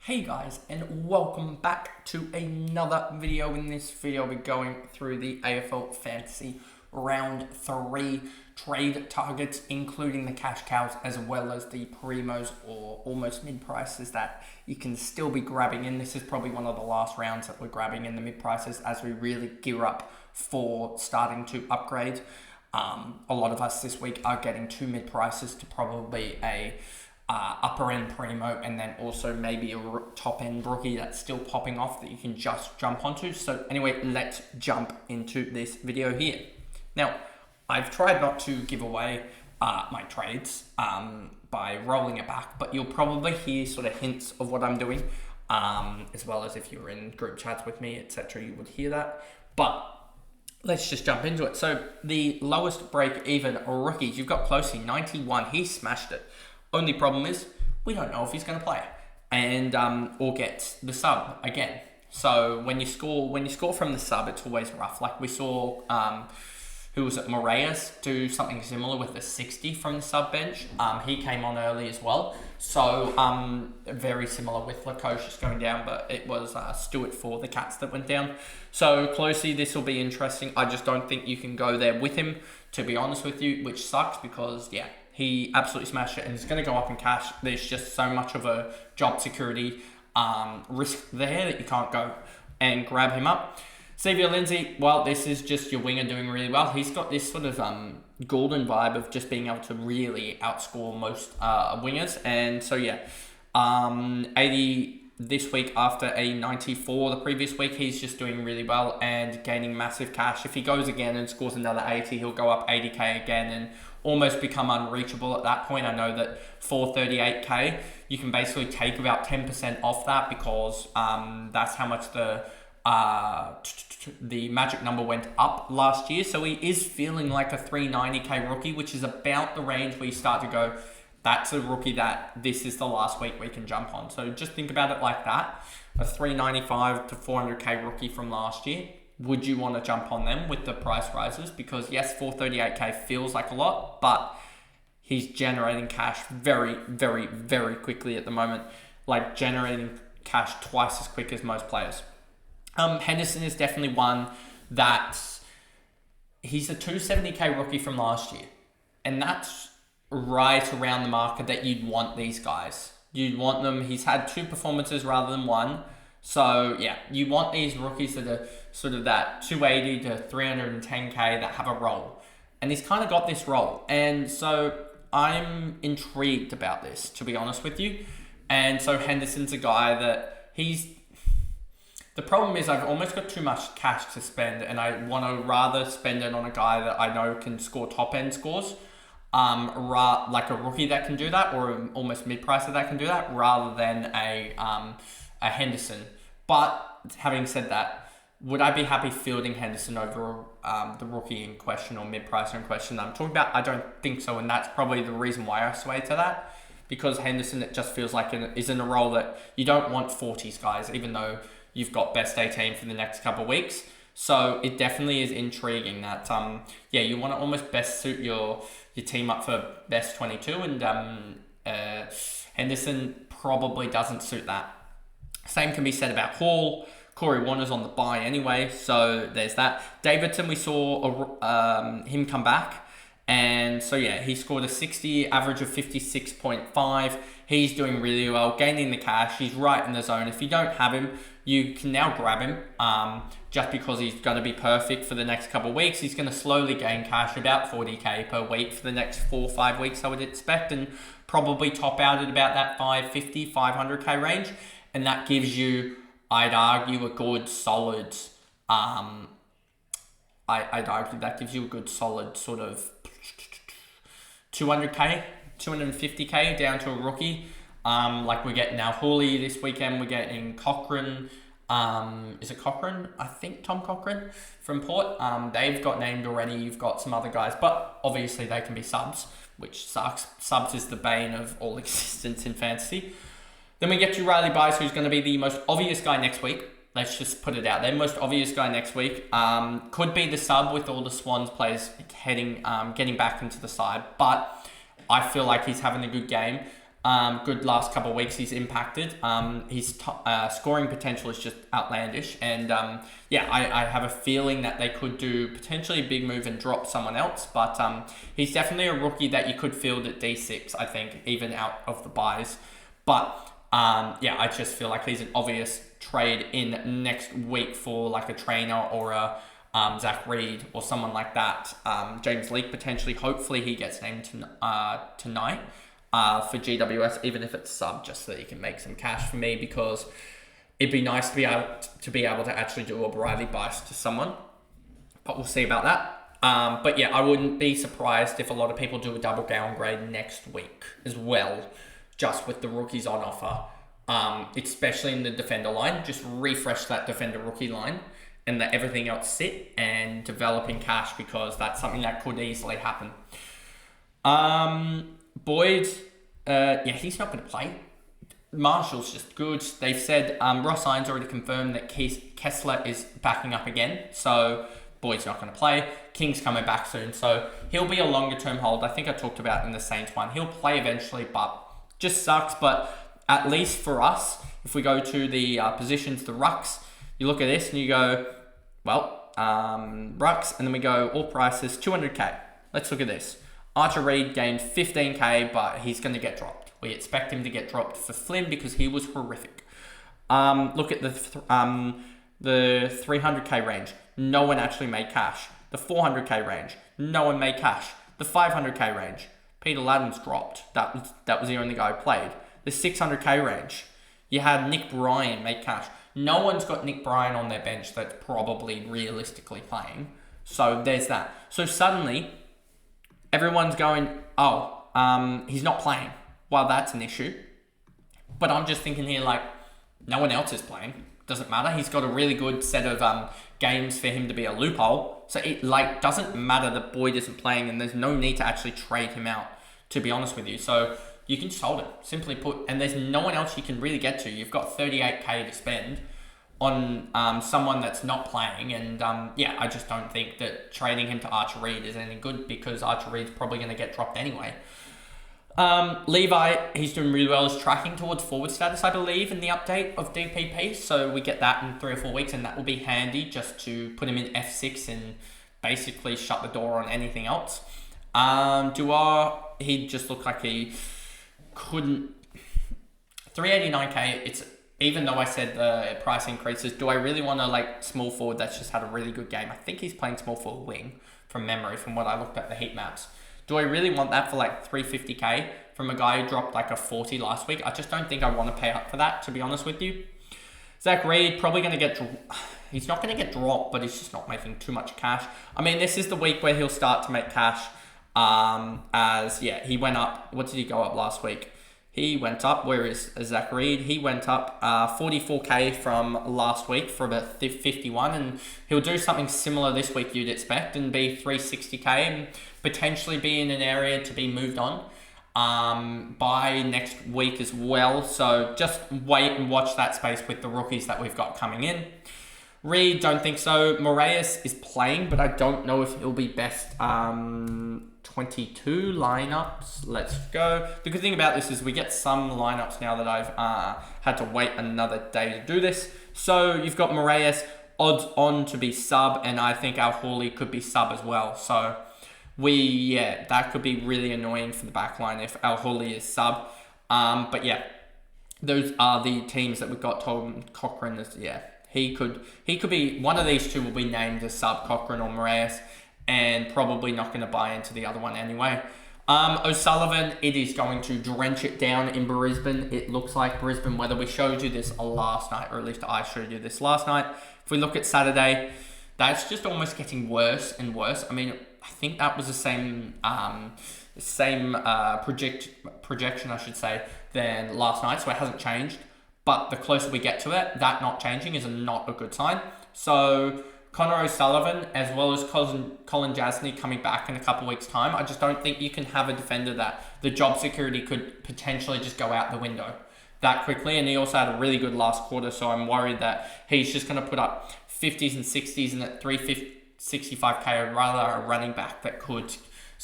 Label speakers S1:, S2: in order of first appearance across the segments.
S1: Hey guys, and welcome back to another video. In this video, we're going through the AFL Fantasy Round 3 trade targets, including the cash cows, as well as the primos or almost mid-prices that you can still be grabbing in. This is probably one of the last rounds that we're grabbing in the mid-prices as we really gear up for starting to upgrade. A lot of us this week are getting two mid-prices to probably a upper end primo, and then also maybe a top end rookie that's still popping off that you can just jump onto. So anyway, let's jump into this video here. Now, I've tried not to give away my trades by rolling it back, but you'll probably hear sort of hints of what I'm doing, as well as if you're in group chats with me, etc., you would hear that. But let's just jump into it. So the lowest break even rookies, you've got Closey, 91. He smashed it. Only problem is we don't know if he's going to play and or get the sub again. So when you score from the sub, it's always rough. Like we saw, who was it, Moraes do something similar with the 60 from the sub bench. He came on early as well. So very similar with Lacocious going down, but it was Stewart for the Cats that went down. So closely, this will be interesting. I just don't think you can go there with him, to be honest with you, which sucks because, yeah, he absolutely smashed it and he's going to go up in cash. There's just so much of a job security risk there that you can't go and grab him up. Xavier Lindsay, well, this is just your winger doing really well. He's got this sort of golden vibe of just being able to really outscore most wingers. And so, yeah, 80 this week after a 94 the previous week. He's just doing really well and gaining massive cash. If he goes again and scores another 80, he'll go up 80k again and almost become unreachable at that point. I know that for 38k, you can basically take about 10% off that because that's how much the magic number went up last year. So he is feeling like a 390k rookie, which is about the range where you start to go, that's a rookie that this is the last week we can jump on. So just think about it like that. A 395 to 400k rookie from last year. Would you want to jump on them with the price rises? Because yes, 438k feels like a lot, but he's generating cash very, very, very quickly at the moment. Like generating cash twice as quick as most players. Henderson is definitely one that he's a 270k rookie from last year. And that's right around the market that you'd want these guys. You'd want them. He's had two performances rather than one. So yeah, you want these rookies that are sort of that 280 to 310k that have a role. And he's kind of got this role. And so I'm intrigued about this, to be honest with you. And so Henderson's a guy that the problem is I've almost got too much cash to spend, and I want to rather spend it on a guy that I know can score top end scores, like a rookie that can do that, or almost mid-pricer that can do that, rather than a Henderson. But having said that, would I be happy fielding Henderson over the rookie in question or mid-pricer in question that I'm talking about? I don't think so, and that's probably the reason why I sway to that, because Henderson, it just feels like is in a role that you don't want 40s guys, even though you've got best 18 for the next couple of weeks. So it definitely is intriguing that, you want to almost best suit your team up for best 22, and Henderson probably doesn't suit that. Same can be said about Hall. Corey Warner's on the bye anyway, so there's that. Davidson, we saw him come back, and so yeah, he scored a 60, average of 56.5. He's doing really well, gaining the cash. He's right in the zone. If you don't have him, you can now grab him, just because he's going to be perfect for the next couple of weeks. He's going to slowly gain cash, about 40k per week for the next 4 or 5 weeks, I would expect, and probably top out at about that 550, 500k range. And that gives you, I'd argue, a good solid, I'd argue that gives you a good solid sort of 200k, 250k down to a rookie. Like we're getting now Hooley this weekend, we're getting Cochrane. Is it Cochrane? I think Tom Cochrane from Port. They've got named already. You've got some other guys, but obviously they can be subs, which sucks. Subs is the bane of all existence in fantasy. Then we get to Riley Bice, who's going to be the most obvious guy next week. Let's just put it out there. Most obvious guy next week. Could be the sub with all the Swans players getting back into the side, but I feel like he's having a good game. Good last couple of weeks he's impacted. His scoring potential is just outlandish. And I have a feeling that they could do potentially a big move and drop someone else. But he's definitely a rookie that you could field at D6, I think, even out of the buys. But I just feel like he's an obvious trade in next week for like a trainer or a Zach Reed or someone like that. James Leake potentially. Hopefully he gets named tonight. For GWS, even if it's sub, just so that you can make some cash for me, because it'd be nice to be able to actually do a Briley bias to someone, but we'll see about that. I wouldn't be surprised if a lot of people do a double downgrade next week as well, just with the rookies on offer, especially in the defender line. Just refresh that defender rookie line and let everything else sit and developing cash, because that's something that could easily happen. Boyd, he's not going to play. Marshall's just good. They've said Ross Hines already confirmed that Kessler is backing up again, so Boyd's not going to play. King's coming back soon, so he'll be a longer term hold. I think I talked about in the Saints one. He'll play eventually, but just sucks. But at least for us, if we go to the positions, the rucks, you look at this and you go, rucks, and then we go all prices, 200k. Let's look at this. Archer Reed gained 15k, but he's going to get dropped. We expect him to get dropped for Flynn because he was horrific. Look at the 300k range. No one actually made cash. The 400k range. No one made cash. The 500k range. Peter Ladden's dropped. That was the only guy who played. The 600k range. You had Nick Bryan make cash. No one's got Nick Bryan on their bench that's probably realistically playing. So there's that. So suddenly everyone's going, he's not playing. Well, that's an issue. But I'm just thinking here, like, no one else is playing. Doesn't matter. He's got a really good set of games for him to be a loophole. So it doesn't matter that Boyd isn't playing, and there's no need to actually trade him out, to be honest with you. So you can just hold it. Simply put, and there's no one else you can really get to. You've got 38k to spend on someone that's not playing, and I just don't think that trading him to Archer Reed is any good, because Archer Reed's probably going to get dropped anyway. Levi, he's doing really well. He's tracking towards forward status, I believe, in the update of DPP, so we get that in 3 or 4 weeks, and that will be handy just to put him in F6 and basically shut the door on anything else. Duar, he just looked like he couldn't. 389k, even though I said the price increases, do I really want to small forward that's just had a really good game? I think he's playing small forward wing from memory, from what I looked at the heat maps. Do I really want that for 350k from a guy who dropped a 40 last week? I just don't think I want to pay up for that, to be honest with you. Zach Reed, probably going to get... He's not going to get dropped, but he's just not making too much cash. I mean, this is the week where he'll start to make cash. He went up. What did he go up last week? He went up. Where is Zach Reed? He went up 44k from last week for about 51, and he'll do something similar this week, you'd expect, and be 360k and potentially be in an area to be moved on by next week as well. So just wait and watch that space with the rookies that we've got coming in. Reed, don't think so. Moraes is playing, but I don't know if he'll be best 22 lineups. Let's go. The good thing about this is we get some lineups now that I've had to wait another day to do this. So you've got Moraes odds on to be sub, and I think Al Hawley could be sub as well. So that could be really annoying for the back line if Al Hawley is sub. Those are the teams that we've got. Tom Cochrane is, he could be, one of these two will be named as sub, Cochrane or Moraes, and probably not going to buy into the other one anyway. O'Sullivan, it is going to drench it down in Brisbane. It looks like Brisbane weather. We showed you this last night, or at least I showed you this last night. If we look at Saturday, that's just almost getting worse and worse. I mean, I think that was the same projection, I should say, than last night, so it hasn't changed. But the closer we get to it, that not changing is not a good sign. So Connor O'Sullivan, as well as Colin Jasny coming back in a couple of weeks' time, I just don't think you can have a defender that the job security could potentially just go out the window that quickly. And he also had a really good last quarter, so I'm worried that he's just going to put up 50s and 60s, and at 365k, I'd rather a running back that could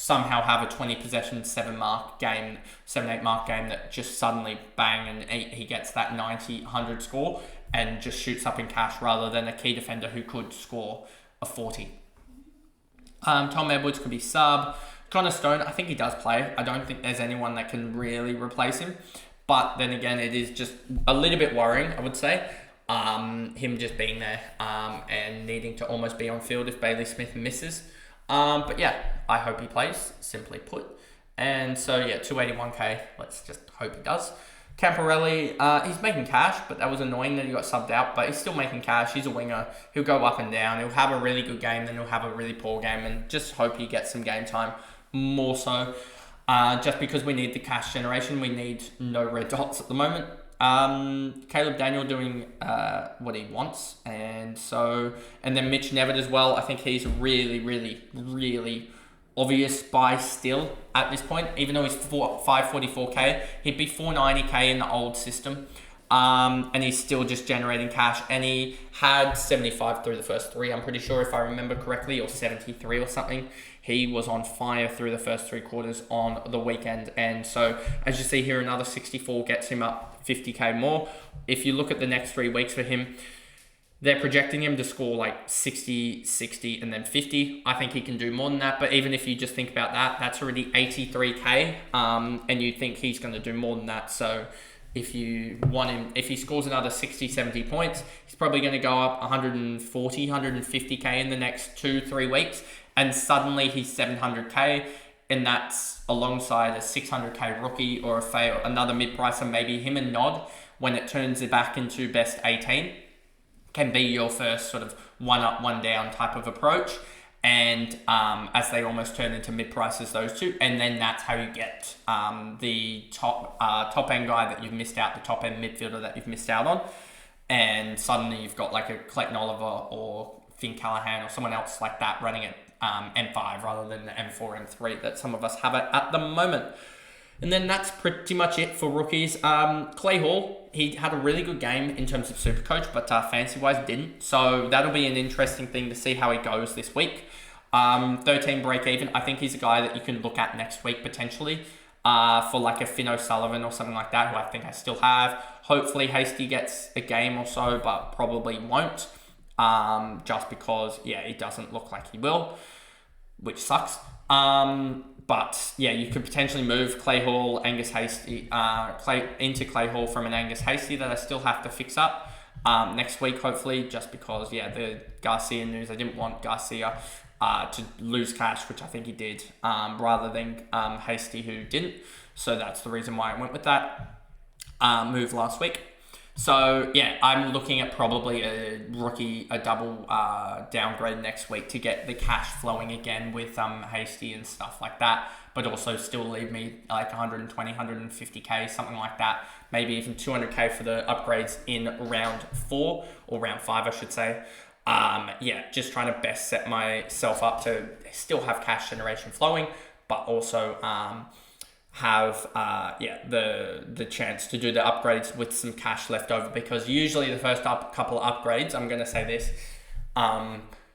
S1: somehow have a 20 possession, 7-8 mark game that just suddenly bang and he gets that 90, 100 score and just shoots up in cash rather than a key defender who could score a 40. Tom Edwards could be sub. Connor Stone, I think he does play. I don't think there's anyone that can really replace him. But then again, it is just a little bit worrying, I would say. Him just being there and needing to almost be on field if Bailey Smith misses. But yeah, I hope he plays, simply put. And so yeah, 281k, let's just hope he does. Camporelli, he's making cash, but that was annoying that he got subbed out, but he's still making cash. He's a winger. He'll go up and down. He'll have a really good game, then he'll have a really poor game, and just hope he gets some game time more so. Just because we need the cash generation, we need no red dots at the moment. Caleb Daniel doing what he wants, and then Mitch Nevitt as well. I think he's really, really, really obvious buy still at this point, even though he's 544k, he'd be 490k in the old system, and he's still just generating cash, and he had 75 through the first 3, I'm pretty sure, if I remember correctly, or 73 or something. He was on fire through the first 3 quarters on the weekend, and so as you see here, another 64 gets him up 50k more. If you look at the next 3 weeks for him, they're projecting him to score like 60, 60, and then 50. I think he can do more than that. But even if you just think about that, that's already 83k. And you think he's going to do more than that. So if you want him, if he scores another 60, 70 points, he's probably going to go up 140, 150k in the next 2-3 weeks. And suddenly he's 700k. And that's alongside a 600k rookie or another mid-pricer, maybe him and Nod, when it turns it back into best 18. Can be your first sort of one up, one down type of approach. And as they almost turn into mid-prices, those two. And then that's how you get the top end guy that you've missed out, the top end midfielder that you've missed out on. And suddenly you've got like a Clayton Oliver or Finn Callahan or someone else like that running at M5 rather than the M4, M3 that some of us have at the moment. And then that's pretty much it for rookies. Clay Hall, he had a really good game in terms of Supercoach, but fancy-wise didn't. So that'll be an interesting thing to see how he goes this week. 13 break even. I think he's a guy that you can look at next week potentially for like a Finn O'Sullivan or something like that, who I think I still have. Hopefully Hasty gets a game or so, but probably won't. Just because, yeah, it doesn't look like he will, which sucks. But yeah, you could potentially move Clay Hall, Angus Hasty, into Clay Hall from an Angus Hasty that I still have to fix up next week, hopefully, just because, yeah, the Garcia news, I didn't want Garcia to lose cash, which I think he did, rather than Hasty, who didn't. So that's the reason why I went with that move last week. So yeah, I'm looking at probably a double downgrade next week to get the cash flowing again with Hasty and stuff like that, but also still leave me like 120, 150k, something like that, maybe even 200k for the upgrades in round 4 or round 5, I should say. Yeah, just trying to best set myself up to still have cash generation flowing, but also have the chance to do the upgrades with some cash left over, because usually the first couple of upgrades, I'm going to say this,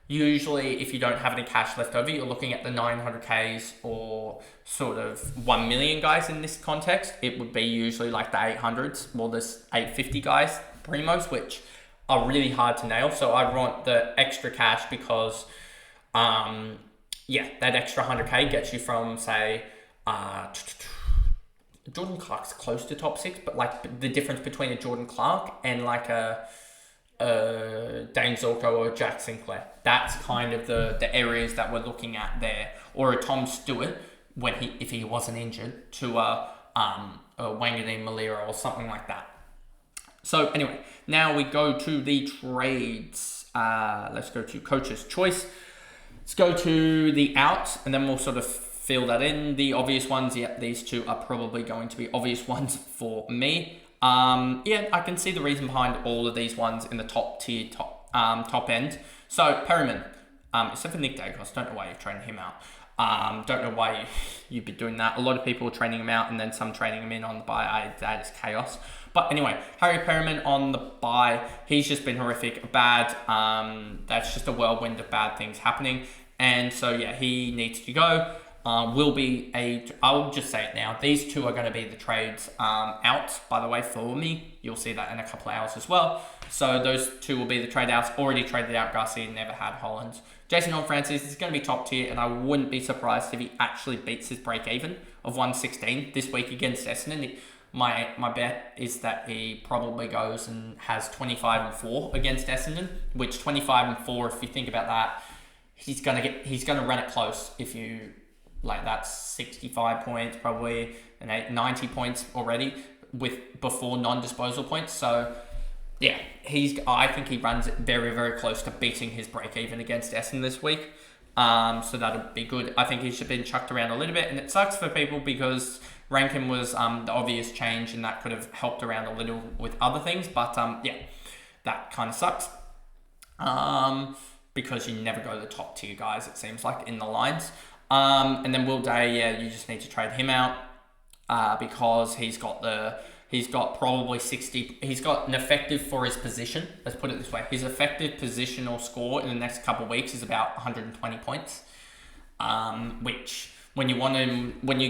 S1: usually if you don't have any cash left over, you're looking at the 900Ks or sort of 1 million guys in this context. It would be usually like the 800s, well, there's 850 guys, primos, which are really hard to nail. So I want the extra cash because, that extra 100K gets you from, say, Jordan Clark's close to top 6, but like the difference between a Jordan Clark and like a Dane Zorko or Jack Sinclair, that's kind of the areas that we're looking at there. Or a Tom Stewart if he wasn't injured, to a Wanganeen Malira or something like that. So anyway, now we go to the trades. Let's go to Coach's Choice. Let's go to the outs, and then we'll sort of fill that in. The obvious ones, yeah, these two are probably going to be obvious ones for me. I can see the reason behind all of these ones in the top tier, top end. So Perryman, except for Nick Dacos, don't know why you're training him out. Don't know why you'd be doing that. A lot of people are training him out and then some training him in on the bye. That is chaos. But anyway, Harry Perryman on the bye, he's just been horrific, bad. That's just a whirlwind of bad things happening. And so, yeah, he needs to go. will be I'll just say it now, these two are going to be the trades out, by the way, for me. You'll see that in a couple of hours as well. So those two will be the trade outs. Already traded out Garcia, never had Hollands. Jason Horne-Francis is going to be top tier, and I wouldn't be surprised if he actually beats his break even of 116 this week against Essendon. My bet is that he probably goes and has 25-4 against Essendon, which 25-4, if you think about that, he's gonna run it close. If you like, that's 65 points probably, and 90 points already before non-disposal points. So yeah, I think he runs it very, very close to beating his break even against Essendon this week. So that'll be good. I think he's been chucked around a little bit, and it sucks for people because Rankin was the obvious change, and that could have helped around a little with other things. But yeah, that kind of sucks. Because you never go to the top tier guys, it seems like, in the lines. And then Will Day, yeah, you just need to trade him out because he's got probably 60. He's got an effective for his position. Let's put it this way: his effective positional score in the next couple of weeks is about 120 points. Which when you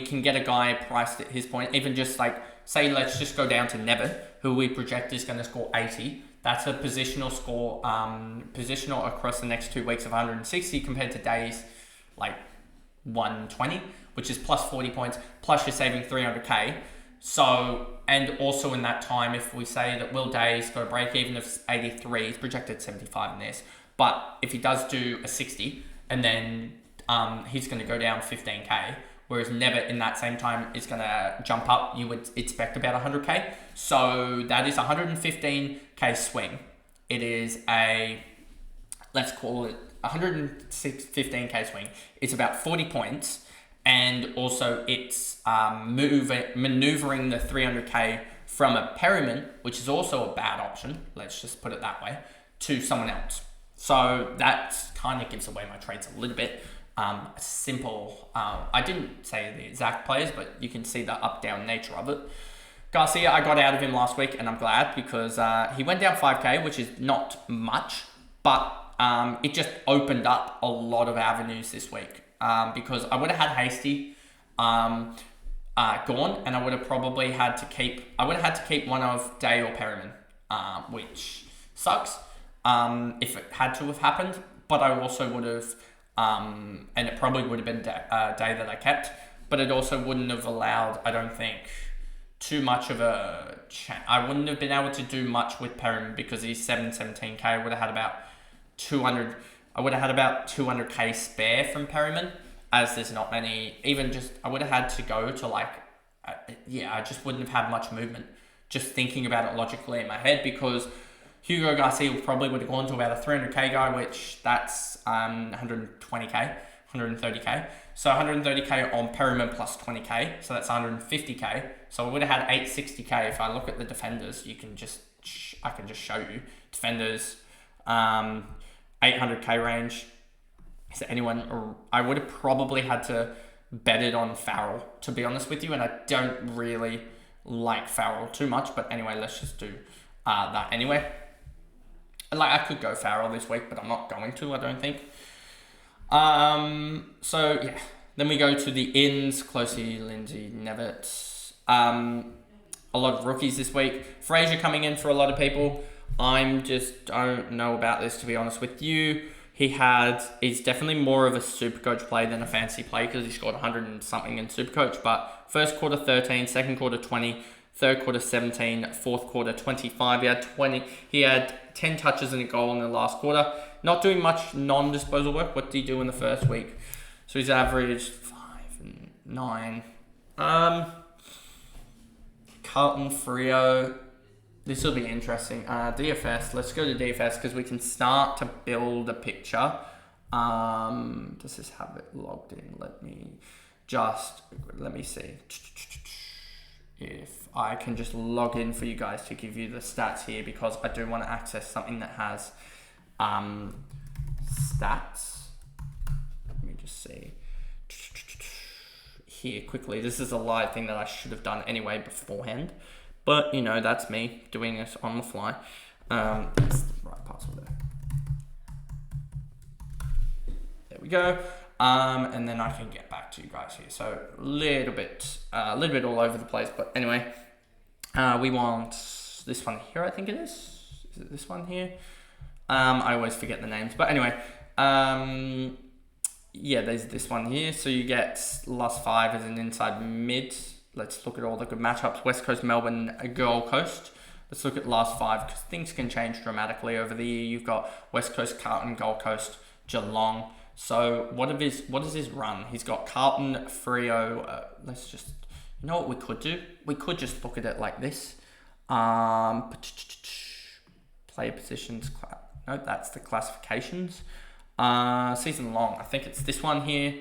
S1: can get a guy priced at his point, even just like say, let's just go down to Neville, who we project is going to score 80. That's a positional score, positional across the next 2 weeks of 160 compared to Day's like 120, which is plus 40 points, plus you're saving 300k. So, and also in that time, if we say that Will Day's got a break even of 83, he's projected 75 in this, but if he does do a 60, and then he's going to go down 15k, whereas Never in that same time is going to jump up, you would expect about 100k. So that is 115k swing. It is let's call it 115k swing. It's about 40 points, and also it's maneuvering the 300k from a Perryman, which is also a bad option, let's just put it that way, to someone else. So that kind of gives away my trades a little bit. Simple. I didn't say the exact players, but you can see the up-down nature of it. Garcia, I got out of him last week, and I'm glad because he went down 5k, which is not much, but it just opened up a lot of avenues this week because I would have had Hasty gone, and I would have probably had to keep one of Day or Perryman, which sucks if it had to have happened, but I also would have, and it probably would have been Day that I kept, but it also wouldn't have allowed, I don't think, too much of a I wouldn't have been able to do much with Perryman because he's 717k. I would have had about 200. I would have had about 200k spare from Perryman, as there's not many. Even just I would have had to go to like, I just wouldn't have had much movement. Just thinking about it logically in my head, because Hugo Garcia probably would have gone to about a 300k guy, which that's 120k, 130k. So 130k on Perryman plus 20k, so that's 150k. So I would have had 860k. If I look at the defenders, I can just show you defenders, 800k range. Is there anyone? Or I would have probably had to bet it on Farrell, to be honest with you, and I don't really like Farrell too much. But anyway, let's just do that anyway. Like, I could go Farrell this week, but I'm not going to, I don't think. So yeah, then we go to the ins. Closey, Lindsay, Nevitt. A lot of rookies this week. Fraser coming in for a lot of people. Don't know about this, to be honest with you. He's definitely more of a Supercoach play than a fancy play because he scored 100 and something in Supercoach. But first quarter 13, second quarter 20, third quarter 17, fourth quarter 25. He had 10 touches and a goal in the last quarter. Not doing much non-disposal work. What did he do in the first week? So he's averaged 5 and 9. Carlton, Freo. This will be interesting. DFS. Let's go to DFS because we can start to build a picture. Does this have it logged in? Let me see if I can just log in for you guys to give you the stats here, because I do want to access something that has stats. Let me just see here quickly. This is a live thing that I should have done anyway beforehand, but that's me doing this on the fly. That's the right password there. There we go. And then I can get back to you guys here. So a little bit all over the place, but anyway, we want this one here. I think it is. Is it this one here? I always forget the names, but anyway, yeah, there's this one here. So you get last 5 as an inside mid. Let's look at all the good matchups. West Coast, Melbourne, Gold Coast. Let's look at last 5 because things can change dramatically over the year. You've got West Coast, Carlton, Gold Coast, Geelong. So what is his run? He's got Carlton, Freo. Let's just, you know what we could do? We could just look at it like this. Player positions. No, that's the classifications. Season long. I think it's this one here.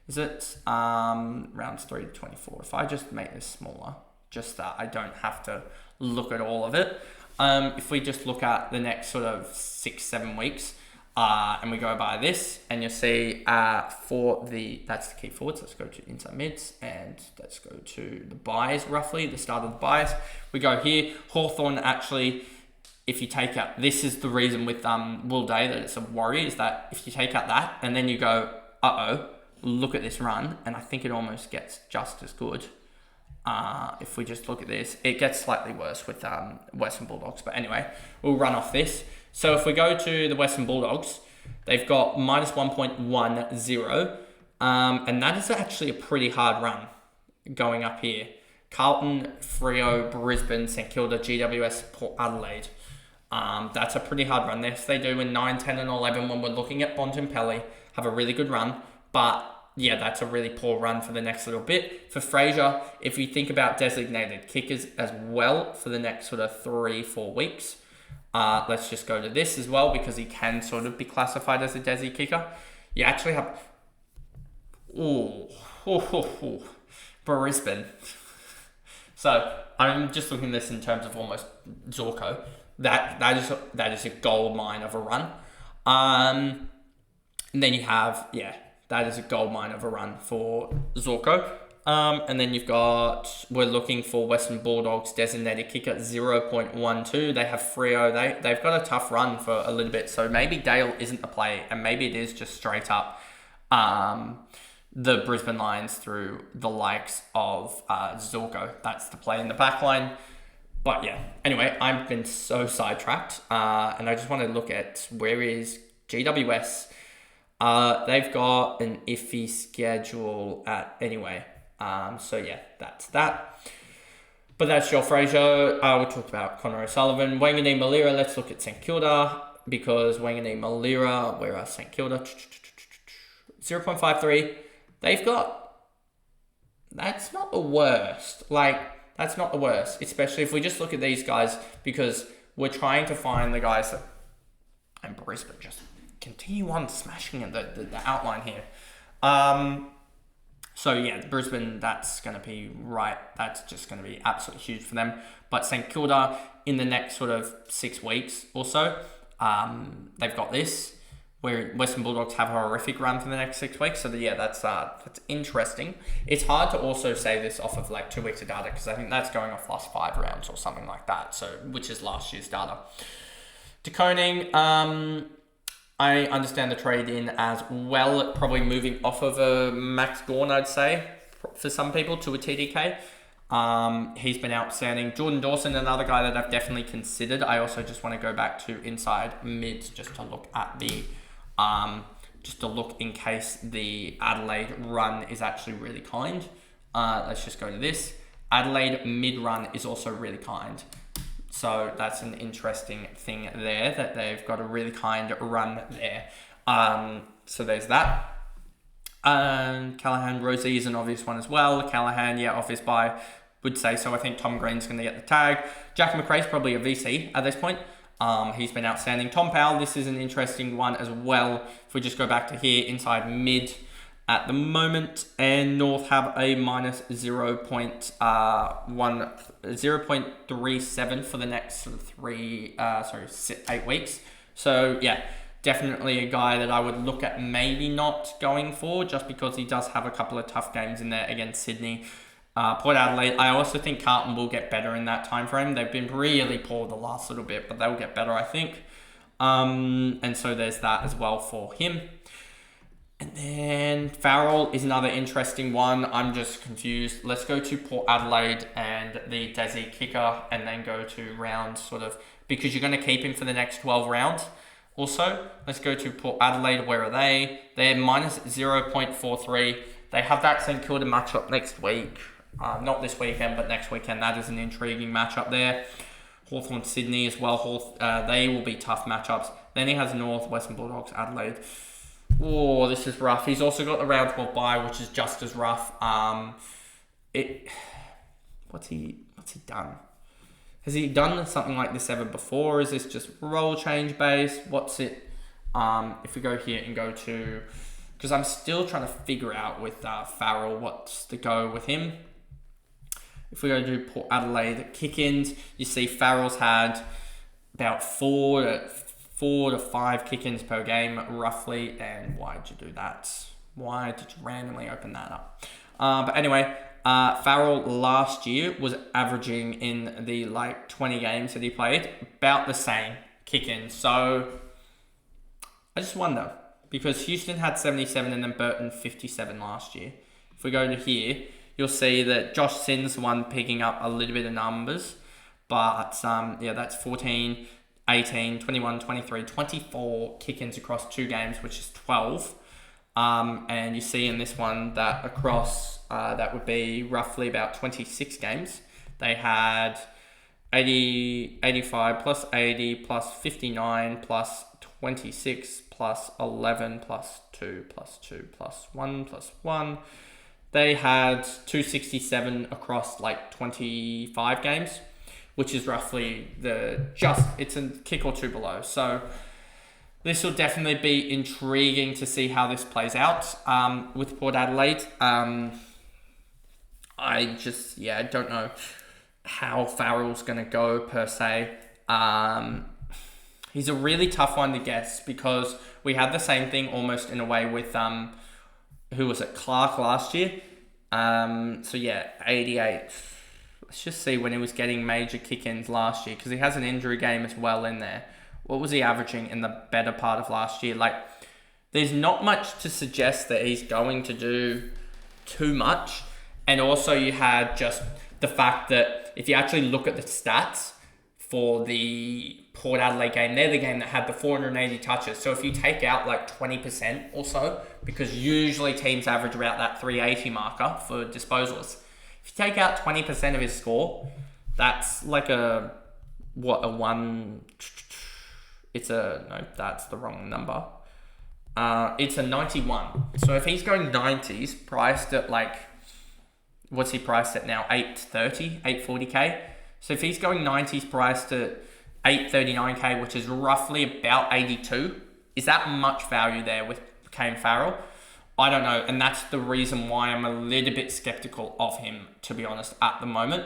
S1: Is it rounds 3 to 24? If I just make this smaller, just that I don't have to look at all of it. If we just look at the next sort of 6-7 weeks, and we go by this, and you'll see that's the key forwards. Let's go to inside mids, and let's go to the buys roughly, the start of the buys. We go here. Hawthorn actually, if you take out, this is the reason with Will Day that it's a worry, is that if you take out that, and then you go, look at this run, and I think it almost gets just as good. If we just look at this, it gets slightly worse with Western Bulldogs. But anyway, we'll run off this. So if we go to the Western Bulldogs, they've got minus 1.10. And that is actually a pretty hard run going up here. Carlton, Freo, Brisbane, St Kilda, GWS, Port Adelaide. That's a pretty hard run. Yes, they do in 9, 10 and 11 when we're looking at Bontempelli. Have a really good run. But yeah, that's a really poor run for the next little bit. For Fraser, if you think about designated kickers as well for the next sort of 3-4 weeks, let's just go to this as well because he can sort of be classified as a desi kicker. You actually have Brisbane. So I'm just looking at this in terms of almost Zorko. That is a gold mine of a run. And then you have, that is a gold mine of a run for Zorko. And then we're looking for Western Bulldogs designated kicker 0.12. They have Freo. They've got a tough run for a little bit. So maybe Dale isn't the play, and maybe it is just straight up the Brisbane Lions through the likes of Zorko. That's the play in the back line. But yeah, anyway, I've been so sidetracked. And I just want to look at where is GWS. They've got an iffy schedule so yeah, that's that. But that's Joel Fraser. We talked about Connor O'Sullivan. Wanganeen Malira, let's look at St Kilda, because Wanganeen Malira, where are St Kilda? 0.53. They've got, that's not the worst. That's not the worst, especially if we just look at these guys, because we're trying to find the guys that, and Brisbane just continue on smashing it, the outline here. So yeah, Brisbane, that's going to be right. That's just going to be absolutely huge for them. But St Kilda, in the next sort of 6 weeks or so, they've got this, where Western Bulldogs have a horrific run for the next 6 weeks. So yeah, that's interesting. It's hard to also say this off of 2 weeks of data, because I think that's going off last 5 rounds or something like that. So, which is last year's data. De Koning, I understand the trade in as well, probably moving off of a Max Gawn, I'd say, for some people, to a TDK. He's been outstanding. Jordan Dawson, another guy that I've definitely considered. I also just want to go back to inside mids just to look at the, in case the Adelaide run is actually really kind. Let's just go to this. Adelaide mid run is also really kind. So that's an interesting thing there, that they've got a really kind run there. So there's that. Callaghan, Rosie is an obvious one as well. Callaghan, obvious buy, would say so. I think Tom Green's going to get the tag. Jack McRae's probably a VC at this point. He's been outstanding. Tom Powell, this is an interesting one as well. If we just go back to here, inside mid at the moment, and North have a minus 0.37 for the next sort of 8 weeks. So yeah, definitely a guy that I would look at maybe not going for, just because he does have a couple of tough games in there against Sydney, Port Adelaide. I also think Carlton will get better in that time frame. They've been really poor the last little bit, but they'll get better, I think. And so there's that as well for him. And then Farrell is another interesting one. I'm just confused. Let's go to Port Adelaide and the Desi kicker, and then go to round sort of, because you're going to keep him for the next 12 rounds. Also, let's go to Port Adelaide. Where are they? They're minus 0.43. They have that St Kilda matchup next week. Not this weekend, but next weekend. That is an intriguing matchup there. Hawthorn Sydney as well. They will be tough matchups. Then he has North, Western Bulldogs, Adelaide. Oh, this is rough. He's also got the round 12 bye, which is just as rough. What's he done? Has he done something like this ever before? Is this just role change based? What's it? If we go here and go to, because I'm still trying to figure out with Farrell what's the go with him. If we go to Port Adelaide kick-ins, you see Farrell's had about 4 to 5 kick-ins per game, roughly. And why did you do that? Why did you randomly open that up? But anyway, Farrell last year was averaging in the 20 games that he played about the same kick-ins. So I just wonder, because Houston had 77 and then Burton 57 last year. If we go to here, you'll see that Josh Sinn's the one picking up a little bit of numbers. But that's 14, 18, 21, 23, 24 kick-ins across 2 games, which is 12. And you see in this one that across, that would be roughly about 26 games. They had 80, 85 plus 80 plus 59 plus 26 plus 11 plus 2 plus 2 plus 1 plus 1. They had 267 across 25 games, which is roughly it's a kick or 2 below. So this will definitely be intriguing to see how this plays out with Port Adelaide. I don't know how Farrell's going to go per se. He's a really tough one to guess, because we had the same thing almost in a way with who was it, Clark last year. 88. Let's just see when he was getting major kick-ins last year, because he has an injury game as well in there. What was he averaging in the better part of last year? There's not much to suggest that he's going to do too much. And also you had just the fact that if you actually look at the stats for the Port Adelaide game, they're the game that had the 480 touches. So if you take out 20% or so, because usually teams average about that 380 marker for disposals. If you take out 20% of his score, that's that's the wrong number. It's a 91. So if he's going 90s, priced at what's he priced at now? 830, 840k. So if he's going 90s, priced at 839k, which is roughly about 82, is that much value there with Kane Farrell? I don't know, and that's the reason why I'm a little bit skeptical of him, to be honest, at the moment.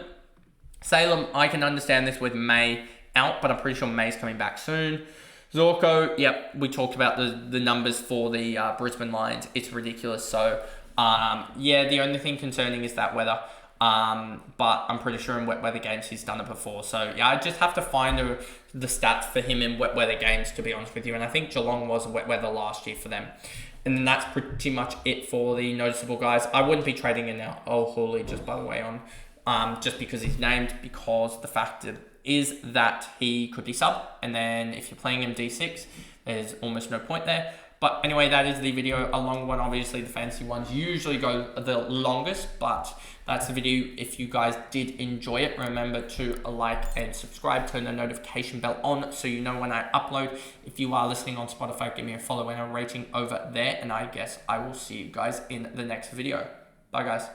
S1: Salem, I can understand this with May out, but I'm pretty sure May's coming back soon. Zorko, yep, we talked about the numbers for the Brisbane Lions. It's ridiculous. So, the only thing concerning is that weather. But I'm pretty sure in wet weather games he's done it before. So, I just have to find the stats for him in wet weather games, to be honest with you. And I think Geelong was wet weather last year for them. And then that's pretty much it for the noticeable guys. I wouldn't be trading in now. Hooley, just by the way, just because he's named, because the fact is that he could be sub. And then if you're playing him D6, there's almost no point there. But anyway, that is the video. A long one, obviously the fancy ones usually go the longest, but that's the video. If you guys did enjoy it, remember to like and subscribe, turn the notification bell on so you know when I upload. If you are listening on Spotify, give me a follow and a rating over there, and I guess I will see you guys in the next video. Bye guys.